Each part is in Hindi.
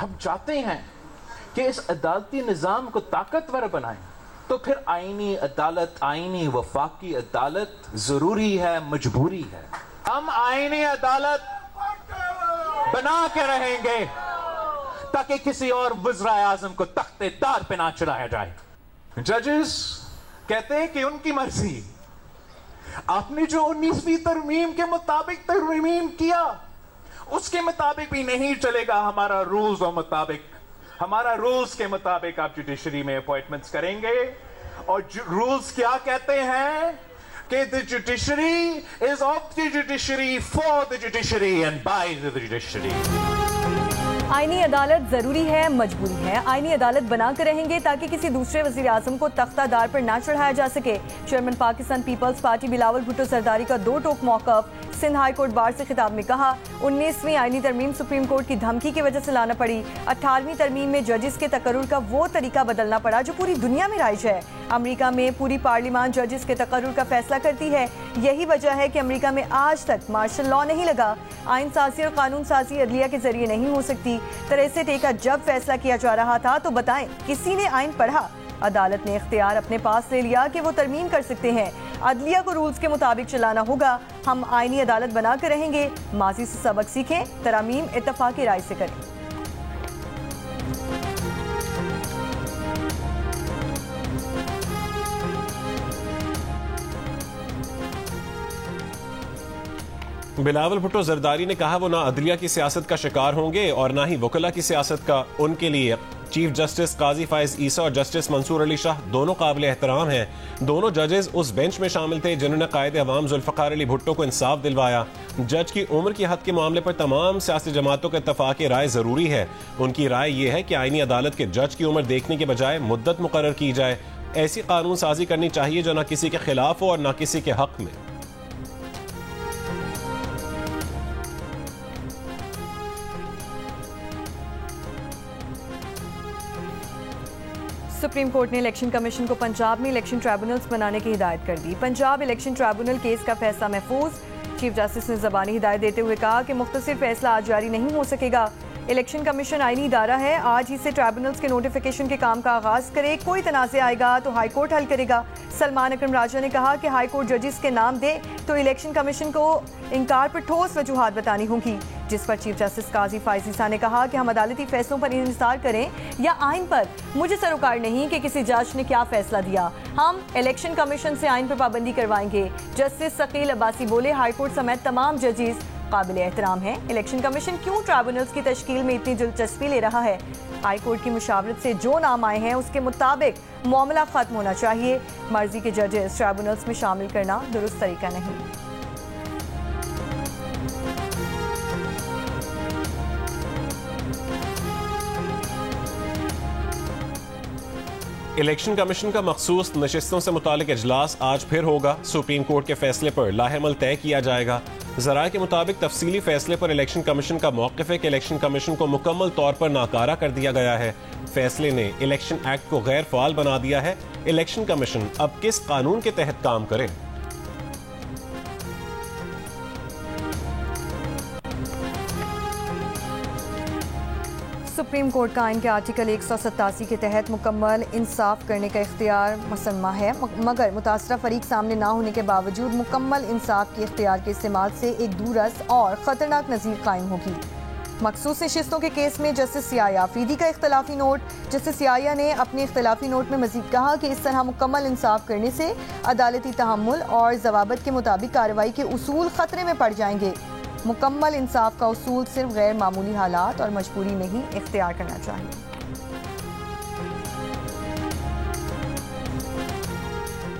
हम चाहते हैं कि इस अदालती निज़ाम को ताकतवर बनाएं, तो फिर आईनी अदालत, आईनी वफाकी अदालत ज़रूरी है, मजबूरी है। हम आईनी अदालत बना के रहेंगे ताकि किसी और वज़ीर आज़म को तख्ते-तार पे ना चढ़ाया जाए। जजेस कहते हैं कि उनकी मर्जी, आपने जो 19वीं तरमीम के मुताबिक तरमीम किया उसके मुताबिक भी नहीं चलेगा। हमारा रूल्स और मुताबिक, हमारा रूल्स के मुताबिक आप जुडिशरी में अपॉइंटमेंट्स करेंगे। और रूल्स क्या कहते हैं कि the judiciary is of the judiciary, for the judiciary and by the judiciary. आईनी अदालत जरूरी है, मजबूरी है। आईनी अदालत बनाकर रहेंगे ताकि किसी दूसरे वजीर आजम को तख्तादार पर ना चढ़ाया जा सके। Chairman Pakistan Peoples Party Bilawal Bhutto Zardari का दो टोक मौकफ। सिंध हाई कोर्ट बार से खिताब में कहा, 19वीं आईनी तरमीम सुप्रीम कोर्ट की धमकी की वजह से लाना पड़ी। 18वीं तरमीम में जजेस के तकर्रुर का वो तरीका बदलना पड़ा जो पूरी दुनिया में राइज है। अमेरिका में पूरी पार्लियामान जजेस के तकर्रुर का फैसला करती है। यही वजह है कि अमेरिका में आज तक मार्शल लॉ नहीं लगा। आइन साजी और कानून साजी अदलिया के जरिए नहीं हो सकती। 63 का जब फैसला किया जा रहा था तो बताएं किसी ने आइन पढ़ा? अदालत ने इख्तियार अपने पास ले लिया कि वो तरमीम कर सकते हैं। अदलिया को रूल्स के मुताबिक चलाना होगा। हम आईनी अदालत बनाकर रहेंगे। माजी से सबक सीखें, तरामीम इत्तफाकी राय से करें। बिलावल भुट्टो जरदारी ने कहा वो ना अदलिया की सियासत का शिकार होंगे और ना ही वकला की सियासत का। उनके लिए चीफ जस्टिस काजी फायज ईसा और जस्टिस मंसूर अली शाह दोनों काबिल एहतराम हैं। दोनों जजेस उस बेंच में शामिल थे जिन्होंने कायदे अवाम जुल्फ़िकार अली भुट्टो को इंसाफ दिलवाया। जज की उम्र की हद के मामले पर तमाम सियासी जमातों के इत्तफाक़ राय जरूरी है। उनकी राय यह है कि आईनी अदालत के जज की उम्र देखने के बजाय मुद्दत मुकर्रर की जाए। ऐसी कानून साजी करनी चाहिए जो न किसी के खिलाफ हो और न किसी के हक में। सुप्रीम कोर्ट ने इलेक्शन कमीशन को पंजाब में इलेक्शन ट्राइब्यूनल्स बनाने की हिदायत कर दी। पंजाब इलेक्शन ट्राइब्यूनल केस का फैसला महफूज। चीफ जस्टिस ने ज़बानी हिदायत देते हुए कहा कि मुख्तसर फैसला आज जारी नहीं हो सकेगा। इलेक्शन कमीशन आईनी इदारा है, आज ही से ट्राइब्यूनल्स के नोटिफिकेशन के काम का आगाज करे। कोई तनाज़े आएगा तो हाई कोर्ट हल करेगा। सलमान अकरम राजा ने कहा कि हाई कोर्ट जजेस के नाम दे तो इलेक्शन कमीशन को इनकार पर ठोस वजूहात बतानी होंगी, जिस पर चीफ जस्टिस काजी फायज ईसा ने कहा कि हम अदालती फैसलों पर इंतजार करें या आइन पर। मुझे सरोकार नहीं कि किसी जज ने क्या फैसला दिया, हम इलेक्शन कमीशन से आइन पर पाबंदी करवाएंगे। जस्टिस शकील अब्बासी बोले, हाई कोर्ट समेत तमाम जजेस काबिल एहतराम है। इलेक्शन कमीशन क्यों ट्राइब्यूनल्स की तश्कील में इतनी दिलचस्पी ले रहा है? हाई कोर्ट की मुशावरत से जो नाम आए हैं उसके मुताबिक मामला खत्म होना चाहिए। मर्जी के जजेस ट्राइब्यूनल्स में शामिल करना दुरुस्त तरीका नहीं। इलेक्शन कमीशन का मखसूस नशिस्तों से मुतालिक इजलास आज फिर होगा। सुप्रीम कोर्ट के फैसले पर लाहेमल तय किया जाएगा। ज़राए के मुताबिक तफसीली फैसले पर इलेक्शन कमीशन का मौक़िफ़ है कि इलेक्शन कमीशन को मुकम्मल तौर पर नाकारा कर दिया गया है। फैसले ने इलेक्शन एक्ट को गैर फ़ाल बना दिया है। इलेक्शन कमीशन अब किस कानून के तहत काम करे? सुप्रीम कोर्ट का आइन के आर्टिकल 187 के तहत मुकम्मल इंसाफ करने का इख्तियार मसन्मा है, मगर मुतासरा फरीक सामने ना होने के बावजूद मुकम्मल इंसाफ के इख्तियार के इस्तेमाल से एक दूरस और ख़तरनाक नज़ीर कायम होगी। मखसूस नशिस्तों के केस में जस्टिस सियाया आफरीदी का इख्तलाफी नोट। जस्टिस सियाया ने अपने इख्तलाफी नोट में मजीद कहा कि इस तरह मुकम्मल इंसाफ करने से अदालती तहम्मुल और ज़वाबित के मुताबिक कार्रवाई के उसूल ख़तरे में पड़ जाएंगे। मुकम्मल इंसाफ का उसूल सिर्फ गैर मामूली हालात और मजबूरी में ही इख्तियार करना चाहिए।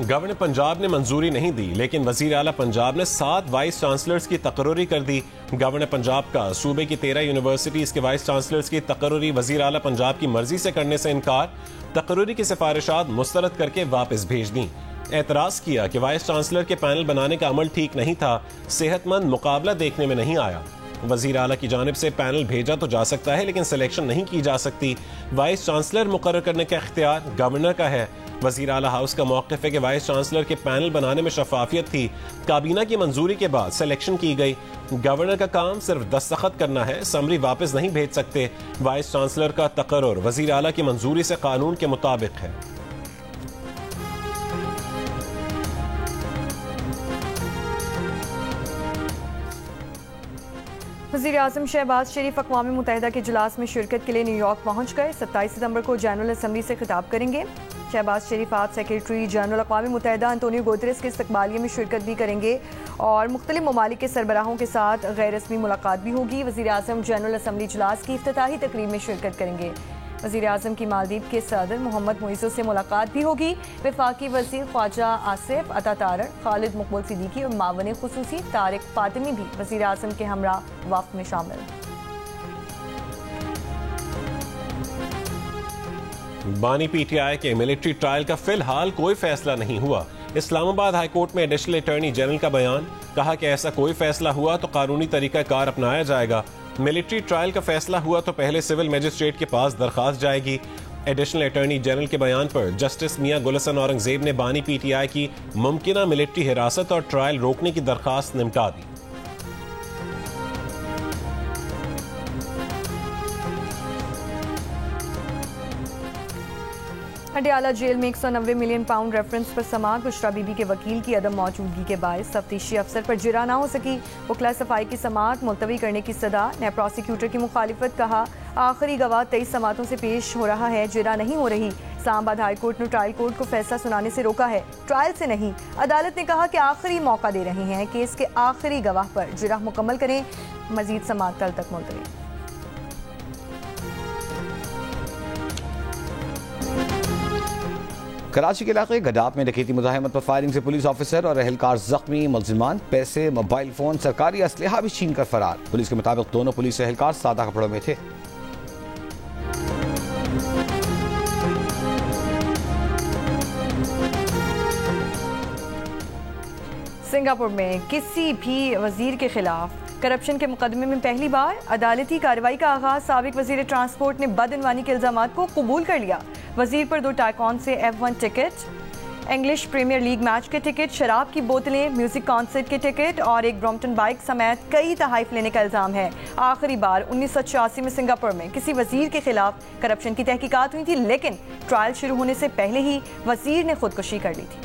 गवर्नर पंजाब ने मंजूरी नहीं दी, लेकिन वजीर आला पंजाब ने 7 वाइस चांसलर्स की तकर्रुरी कर दी। गवर्नर पंजाब का सूबे की 13 यूनिवर्सिटीज के वाइस चांसलर्स की तकर्रुरी वजीर आला पंजाब की मर्जी से करने से इनकार। तकर्रुरी की सिफारिशात मुस्तरद करके वापस भेज दी। एतराज किया कि वाइस चांसलर के पैनल बनाने का अमल ठीक नहीं था, सेहतमंद मुकाबला देखने में नहीं आया। वजीर आला की जानिब से पैनल भेजा तो जा सकता है लेकिन सिलेक्शन नहीं की जा सकती। वाइस चांसलर मुकर्रर करने का इख्तियार गवर्नर का है। वजीर आला हाउस का मौक़िफ़ है कि वाइस चांसलर के पैनल बनाने में शफाफियत थी। काबीना की मंजूरी के बाद सिलेक्शन की गई। गवर्नर का काम सिर्फ दस्तखत करना है, समरी वापस नहीं भेज सकते। वाइस चांसलर का तकर्रुर वजीर आला की मंजूरी से कानून के मुताबिक है। वज़ीर आज़म शहबाज शरीफ अक़वाम मुत्तहिदा के इजलास में शिरकत के लिए न्यूयॉर्क पहुँच गए। 27 सितंबर को जनरल असम्बली से खिताब करेंगे। शहबाज शरीफ आज सेक्रेटरी जनरल अक़वाम मुत्तहिदा अंतोनियो गुतेरेस के इस्तकबालिये में शिरकत भी करेंगे और मुख्तलिफ ममालिक के सरबराहों के साथ गैर रस्मी मुलाकात भी होगी। वज़ीर आज़म जनरल असम्बली इजलास की इफ्तिताही तकरीब में शिरकत करेंगे। वज़ीर आज़म की मालदीव के सदर मोहम्मद मुइज़्ज़ो से मुलाकात भी होगी। वफाकी वज़ीर ख्वाजा आसिफ अतातारर, खालिद मकबूल सिद्दीकी और मावन खुसूसी तारिक फातिमी भी वज़ीर आज़म के हमरा वफ़द में शामिल। बानी पीटीआई के मिलिट्री ट्रायल का फिलहाल कोई फैसला नहीं हुआ। इस्लामाबाद हाई कोर्ट में एडिशनल अटॉर्नी जनरल का बयान, कहा कि ऐसा कोई फैसला हुआ तो कानूनी तरीका कार अपनाया जाएगा। मिलिट्री ट्रायल का फैसला हुआ तो पहले सिविल मजिस्ट्रेट के पास दरखास्त जाएगी। एडिशनल अटॉर्नी जनरल के बयान पर जस्टिस मियां गुलशन औरंगजेब ने बानी पीटीआई की मुमकिना मिलिट्री हिरासत और ट्रायल रोकने की दरखास्त निपटा दी। अडियाला जेल में 190 मिलियन पाउंड रेफरेंस पर समाअत। बुशरा बीबी के वकील की अदम मौजूदगी के बायस तफ्तीशी अफसर पर जिरा ना हो सकी। वकला सफाई की समाअत मुलतवी करने की सदा। नए प्रोसिक्यूटर की मुखालिफत, कहा आखिरी गवाह 23 समातों से पेश हो रहा है, जिरा नहीं हो रही। इस्लामाबाद हाई कोर्ट ने ट्रायल कोर्ट को फैसला सुनाने से रोका है, ट्रायल से नहीं। अदालत ने कहा कि आखिरी मौका दे रहे हैं, केस के आखिरी गवाह पर जिरा मुकम्मल करें। मजीद समाअत कल तक मुलतवी। कराची के इलाके गडाप में डकैती मुजाहिमत पर फायरिंग से पुलिस ऑफिसर और एहलकार जख्मी। मुलजिमान पैसे, मोबाइल फोन, सरकारी असलहा भी छीन कर फरार। पुलिस के मुताबिक दोनों पुलिस एहलकार सादा कपड़ों में थे। सिंगापुर में किसी भी वजीर के खिलाफ करप्शन के मुकदमे में पहली बार अदालती कार्रवाई का आगाज। साबिक वजीर ट्रांसपोर्ट ने बदइनवानी के इल्जामात को कबूल कर लिया। वजीर पर 2 टाइकॉन से F1 ticket, English Premier League match के टिकट, शराब की बोतलें, म्यूजिक कॉन्सर्ट के टिकट और एक ब्रॉम्पटन बाइक समेत कई तहाइफ लेने का इल्जाम है। आखिरी बार 1986 में सिंगापुर में किसी वजीर के खिलाफ करप्शन की तहकीकात हुई थी, लेकिन ट्रायल शुरू होने से पहले ही वजीर ने खुदकुशी कर ली थी।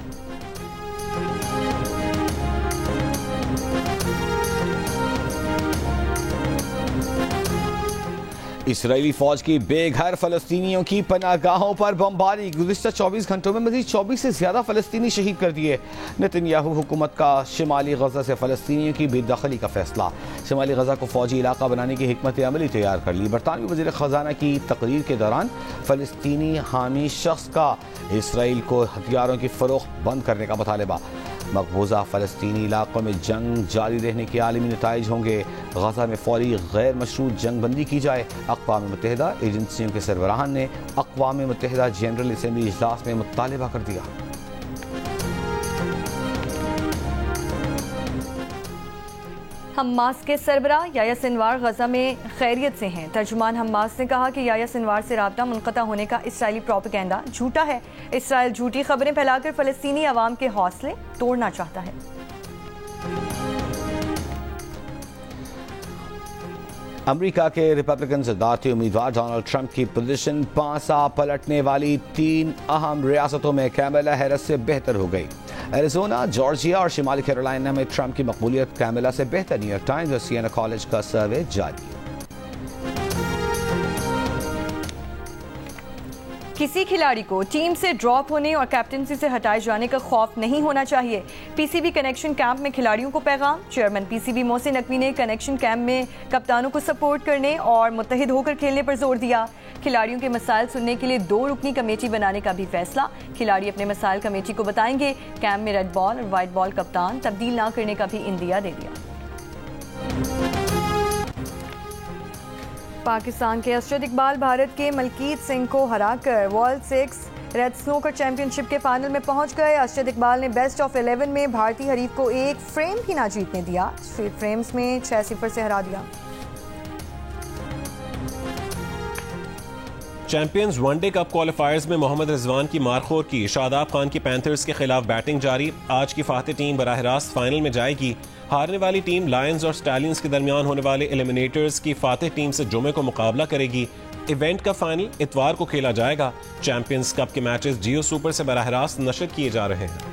इसराइली फौज की बेघर फलस्तीनियों की पनाहगाहों पर बमबारी। गुज़िश्ता 24 घंटों में मज़ीद 24 से ज़्यादा फलस्तीनी शहीद कर दिए। नेतन्याहू हुकूमत का शिमाली गजा से फलस्तीनियों की बेदखली का फैसला। शिमाली गजा को फौजी इलाका बनाने की हिकमत अमली तैयार कर ली। बरतानवी वज़ीर ख़जाना की तकरीर के दौरान फलस्तीनी हामी शख्स का इसराइल को हथियारों की फ़रोख्त बंद करने का मुतालबा। मकबूजा फ़लस्तीनी इलाकों में जंग जारी रहने के आलमी नताइज होंगे। गजा में फौरी गैर मशरूत जंग बंदी की जाए। अक़वाम मुत्तहिदा एजेंसियों के सरबराहान ने अक़वाम मुत्तहिदा जनरल असम्बली इजलास में मुतालबा कर दिया। हमास के सरबराह याह्या सिनवार गजा में खैरियत से हैं। तर्जुमान हमास ने कहा कि याह्या सिनवार से राब्ता मुनक़ता होने का इसराइली प्रोपेगेंडा झूठा है। इसराइल झूठी खबरें फैलाकर फ़लस्तीनी अवाम के हौसले तोड़ना चाहता है। अमेरिका के रिपब्लिकन सदारती उम्मीदवार डोनाल्ड ट्रंप की पोजीशन पांसा पलटने वाली 3 अहम रियासतों में कैमला हैरिस से बेहतर हो गई। एरिजोना, जॉर्जिया और शिमाली कैरोलिना में ट्रंप की मकबूलियत कैमला से बेहतर। न्यूयॉर्क टाइम्स और सिएना कॉलेज का सर्वे जारी। किसी खिलाड़ी को टीम से ड्रॉप होने और कैप्टनसी से हटाए जाने का खौफ नहीं होना चाहिए। पीसीबी कनेक्शन कैंप में खिलाड़ियों को पैगाम। चेयरमैन पीसीबी मोहसिन नकवी ने कनेक्शन कैंप में कप्तानों को सपोर्ट करने और मुत्तहिद होकर खेलने पर जोर दिया। खिलाड़ियों के मसाइल सुनने के लिए 2 रुकनी कमेटी बनाने का भी फैसला। खिलाड़ी अपने मसाइल कमेटी को बताएंगे। कैंप में रेड बॉल और व्हाइट बॉल कप्तान तब्दील न करने का भी इंदिया दे दिया। पाकिस्तान के अरशद इकबाल भारत के मलकीत सिंह को हराकर वर्ल्ड 6 रेड स्नूकर चैंपियनशिप के फाइनल में पहुंच गए। अरशद इकबाल ने बेस्ट ऑफ 11 में भारतीय हरीफ को एक फ्रेम भी ना जीतने दिया। स्ट्रीट फ्रेम्स में 6-0 से हरा दिया। चैंपियंस वनडे कप क्वालिफायर्स में मोहम्मद रिजवान की मारखोर की शादाब खान की पैंथर्स के खिलाफ बैटिंग जारी। आज की फाते टीम बराह रास्त फाइनल में जाएगी। हारने वाली टीम लायंस और स्टैलियंस के दरमियान होने वाले एलिमिनेटर्स की फाते टीम से जुमे को मुकाबला करेगी। इवेंट का फाइनल इतवार को खेला जाएगा। चैंपियंस कप के मैचेस जियो सुपर से बराह रास्त नशर किए जा रहे हैं।